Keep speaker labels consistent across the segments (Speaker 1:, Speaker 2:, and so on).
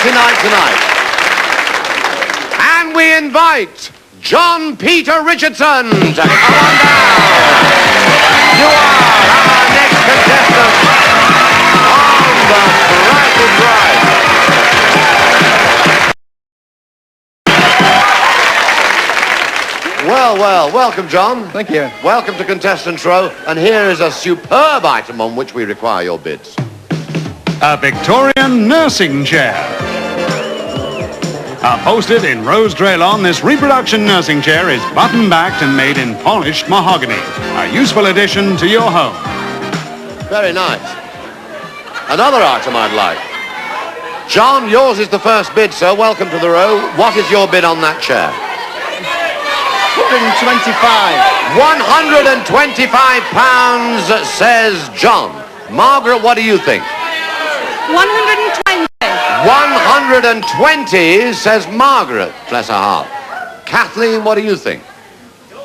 Speaker 1: naughty night tonight. And we invite John Peter Richardson to come on down. You are our next contestant on The Price is Right. Well, welcome, John.
Speaker 2: Thank you.
Speaker 1: Welcome to Contestants Row, and here is a superb item on which we require your bids.
Speaker 3: A Victorian nursing chair. Upholstered in rose Draylon, this reproduction nursing chair is button-backed and made in polished mahogany. A useful addition to your home.
Speaker 1: Very nice. Another item I'd like. John, yours is the first bid, sir. Welcome to the row. What is your bid on that chair?
Speaker 2: 125.
Speaker 1: £125, says John. Margaret, what do you think?
Speaker 4: 120.
Speaker 1: 120, says Margaret. Bless her heart. Kathleen, what do you think?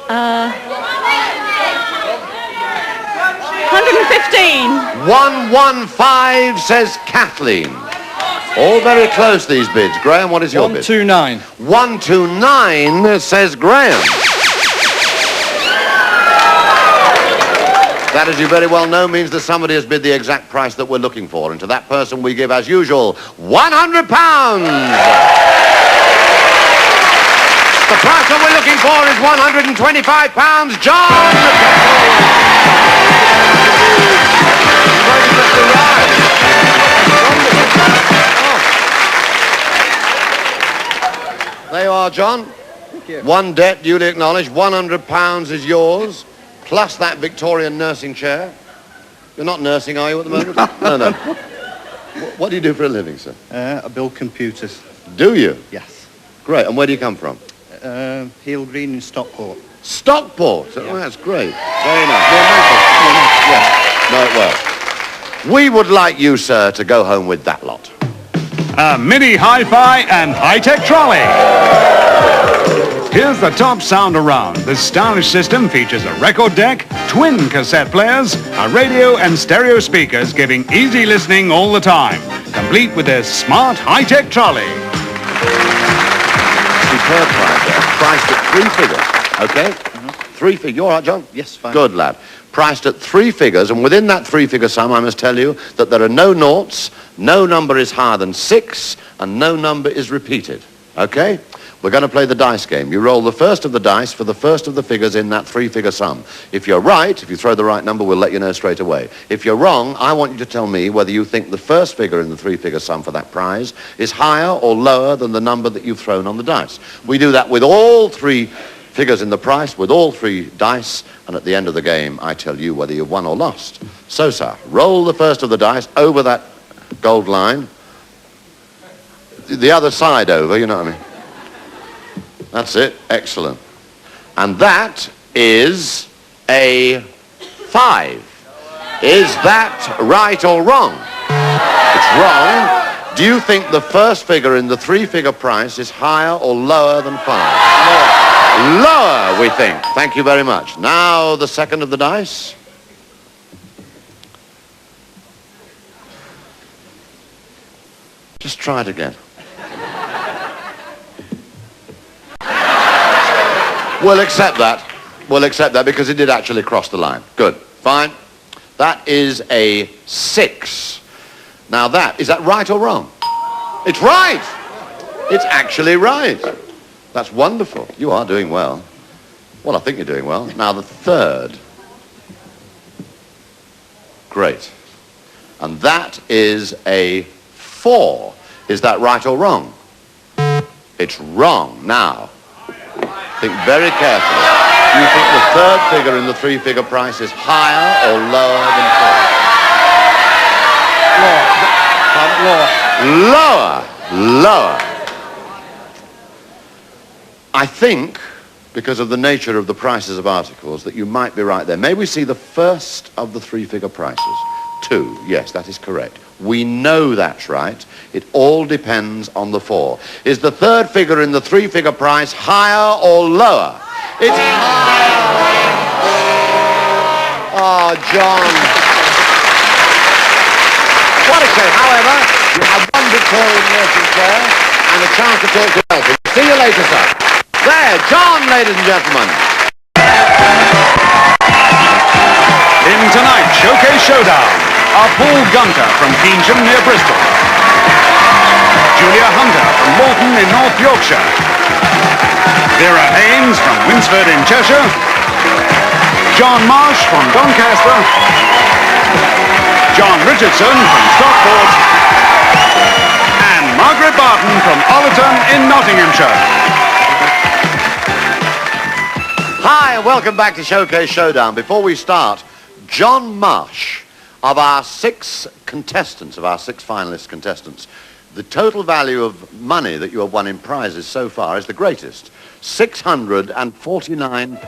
Speaker 4: 115.
Speaker 1: 115, says Kathleen. All very close, these bids. Graham, what is your bid?
Speaker 2: 129.
Speaker 1: 129, says Graham. That, as you very well know, means that somebody has bid the exact price that we're looking for, and to that person we give, as usual, £100. The price that we're looking for is £125. John! There you are, John.
Speaker 2: Thank you.
Speaker 1: One debt duly acknowledged. £100 is yours, plus that Victorian nursing chair. You're not nursing, are you, at the moment? No. What do you do for a living, sir?
Speaker 2: I build computers.
Speaker 1: Do you?
Speaker 2: Yes.
Speaker 1: Great. And where do you come from?
Speaker 2: Heel Green in Stockport.
Speaker 1: Stockport.
Speaker 2: Yeah.
Speaker 1: Oh, that's great. Very nice. Yes. Know it well. We would like you, sir, to go home with that lot.
Speaker 3: A mini hi-fi and high-tech trolley. Here's the top sound around. This stylish system features a record deck, twin cassette players, a radio and stereo speakers giving easy listening all the time, complete with this smart high-tech trolley.
Speaker 1: Superb price there. Priced at 3 figures. Okay? 3 figures. You all right, John?
Speaker 2: Yes, fine.
Speaker 1: Good, lad. Priced at 3 figures, and within that 3-figure sum, I must tell you that there are no noughts, no number is higher than 6, and no number is repeated. Okay? We're going to play the dice game. You roll the first of the dice for the first of the figures in that 3-figure sum. If you're right, if you throw the right number, we'll let you know straight away. If you're wrong, I want you to tell me whether you think the first figure in the 3-figure sum for that prize is higher or lower than the number that you've thrown on the dice. We do that with all 3 figures in the price, with all 3 dice, and at the end of the game, I tell you whether you've won or lost. So, sir, roll the first of the dice over that gold line. The other side over, you know what I mean? That's it. Excellent. And that is a 5. Is that right or wrong? It's wrong. Do you think the first figure in the 3-figure price is higher or lower than 5? Lower, we think. Thank you very much. Now the second of the dice. Just try it again. We'll accept that. We'll accept that because it did actually cross the line. Good. Fine. That is a 6. Now is that right or wrong? It's right. It's actually right. That's wonderful. You are doing well. Well, I think you're doing well. Now the third. Great. And that is a 4. Is that right or wrong? It's wrong. Now, think very carefully. Do you think the third figure in the 3-figure price is higher or lower than 4? Lower. I think, because of the nature of the prices of articles, that you might be right there. May we see the first of the 3-figure prices? 2. Yes, that is correct. We know that's right. It all depends on the 4. Is the third figure in the 3-figure price higher or lower? It's higher. Oh, John. What a shame. However, you have one Victorian Chair and a chance to talk to Elton. See you later, sir. There, John, ladies and gentlemen.
Speaker 3: In tonight's Showcase Showdown are Paul Gunter from Keynsham near Bristol, Julia Hunter from Morton in North Yorkshire, Vera Haynes from Winsford in Cheshire, John Marsh from Doncaster, John Richardson from Stockport, and Margaret Barton from Ollerton in Nottinghamshire.
Speaker 1: Hi, and welcome back to Showcase Showdown. Before we start, John Marsh, of our six finalist contestants, the total value of money that you have won in prizes so far is the greatest, £649.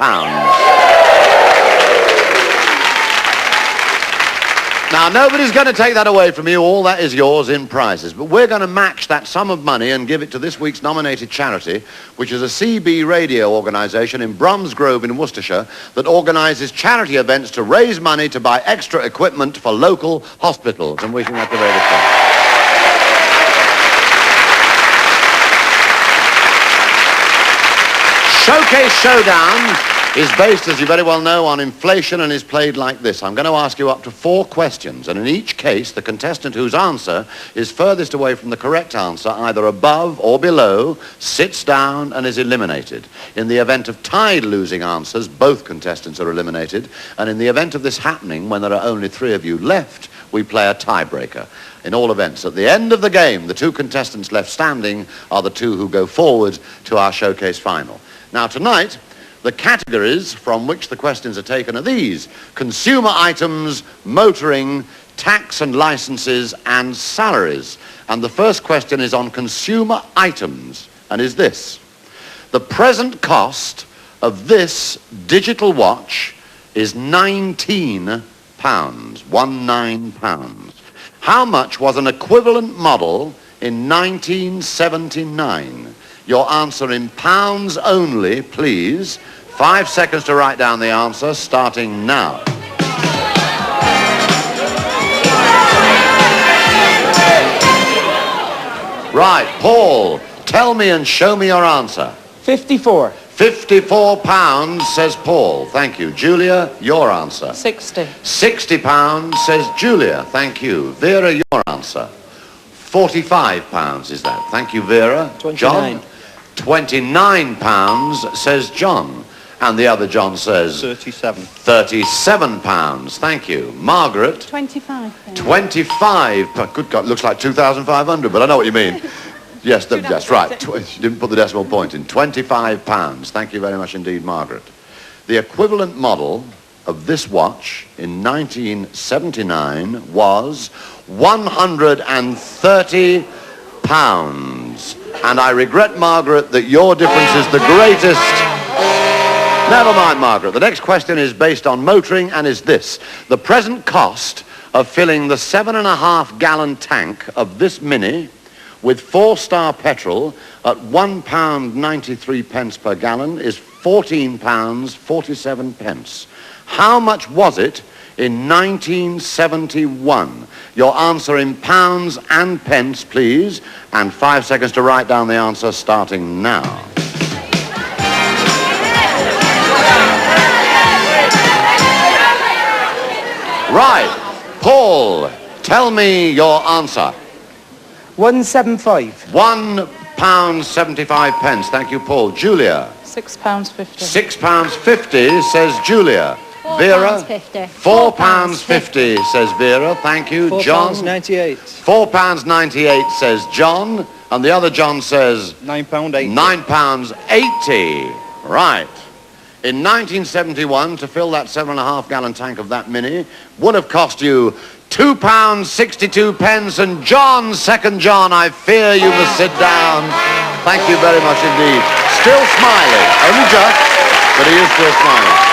Speaker 1: Now, nobody's going to take that away from you. All that is yours in prizes. But we're going to match that sum of money and give it to this week's nominated charity, which is a CB radio organisation in Bromsgrove in Worcestershire that organises charity events to raise money to buy extra equipment for local hospitals. And wishing that the very best. Showcase Showdown is based, as you very well know, on inflation and is played like this. I'm going to ask you up to 4 questions, and in each case, the contestant whose answer is furthest away from the correct answer, either above or below, sits down and is eliminated. In the event of tied losing answers, both contestants are eliminated, and in the event of this happening, when there are only 3 of you left, we play a tiebreaker. In all events, at the end of the game, the 2 contestants left standing are the 2 who go forward to our showcase final. Now, tonight, the categories from which the questions are taken are these: consumer items, motoring, tax and licenses, and salaries. And the first question is on consumer items, and is this: the present cost of this digital watch is £19, £19. How much was an equivalent model in 1979? Your answer in pounds only, please. 5 seconds to write down the answer, starting now. Right, Paul, tell me and show me your answer.
Speaker 5: 54.
Speaker 1: £54, says Paul. Thank you. Julia, your answer.
Speaker 5: 60.
Speaker 1: £60, says Julia. Thank you. Vera, your answer. £45 is that. Thank you, Vera.
Speaker 5: 29.
Speaker 1: John? £29, says John. And the other John says?
Speaker 2: 37.
Speaker 1: £37. Thank you. Margaret?
Speaker 4: 25.
Speaker 1: 25. Good God, looks like 2,500, but I know what you mean. Yes, that's right. You didn't put the decimal point in. £25. Thank you very much indeed, Margaret. The equivalent model of this watch in 1979 was £130. And I regret, Margaret, that your difference is the greatest. Never mind, Margaret. The next question is based on motoring and is this: the present cost of filling the 7.5-gallon tank of this Mini with 4-star petrol at £1.93 per gallon is £14.47. How much was it in 1971? Your answer in pounds and pence, please, and 5 seconds to write down the answer, starting now. Right, Paul, tell me your answer.
Speaker 5: 175.
Speaker 1: £1.75. Thank you, Paul. Julia?
Speaker 4: £6.50.
Speaker 1: £6.50, says Julia. Vera? £4.50, says Vera. Thank you. John?
Speaker 2: £4.98.
Speaker 1: £4.98, says John. And the other John says?
Speaker 2: £9.80.
Speaker 1: £9.80. Right. In 1971, to fill that 7.5-gallon tank of that Mini would have cost you £2.62. And John, second John, I fear you must sit down. Thank you very much indeed. Still smiling. Only just, but he is still smiling.